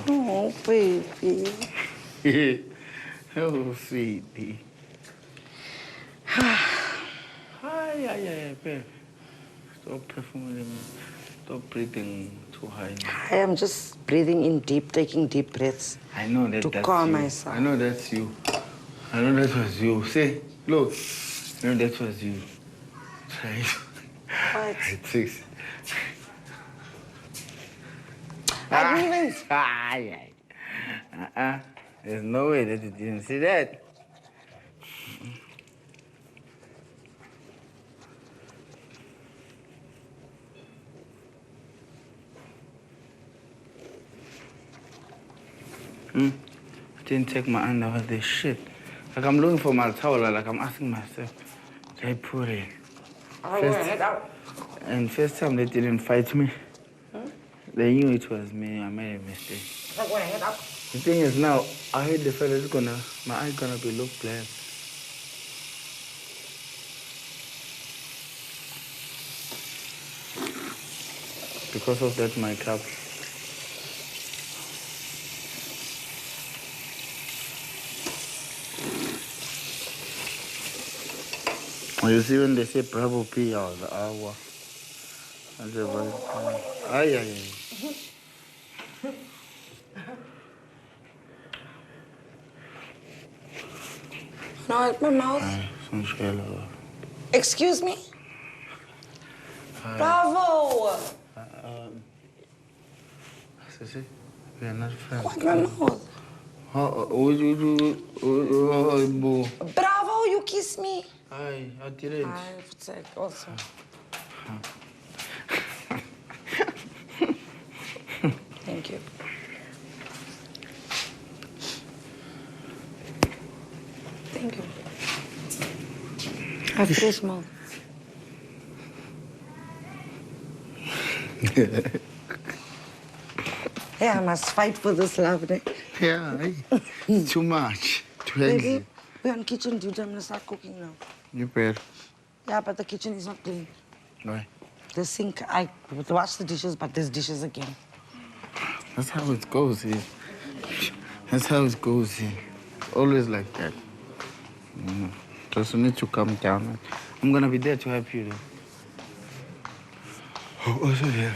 Oh, baby. Oh, sweetie. Hi, babe. Stop performing. Stop breathing too high. I am just breathing in deep, taking deep breaths. I know that to that's calm you. myself. I know that's you. I know that was you. Say, look. I know that was you. Try it. What? TRIXIE. I didn't even... There's no way that you didn't see that. I didn't take my hand over this shit. Like I'm looking for my towel, like I'm asking myself, did I put it? And first time they didn't fight me. They knew it was me. I made a mistake. The thing is now, I heard the fella's my eye gonna be look black. Because of that makeup. You see when they say Bravo P or the hour. I say, ay. No, my mouth. Excuse me? Bravo! Sissy, we are not friends. What, my mouth? Bravo, you kiss me. I didn't. I've said also. Thank you. Thank you. I have fresh mouth. Yeah, I must fight for this love. Yeah, it's too much. Too Baby, easy. we're on kitchen duty. I'm gonna start cooking now. You better. Yeah, but the kitchen is not clean. Why? The sink, I wash the dishes, but there's dishes again. That's how it goes here. That's how it goes here. Always like that. Just need to calm down. I'm gonna be there to help you though. Oh, also here.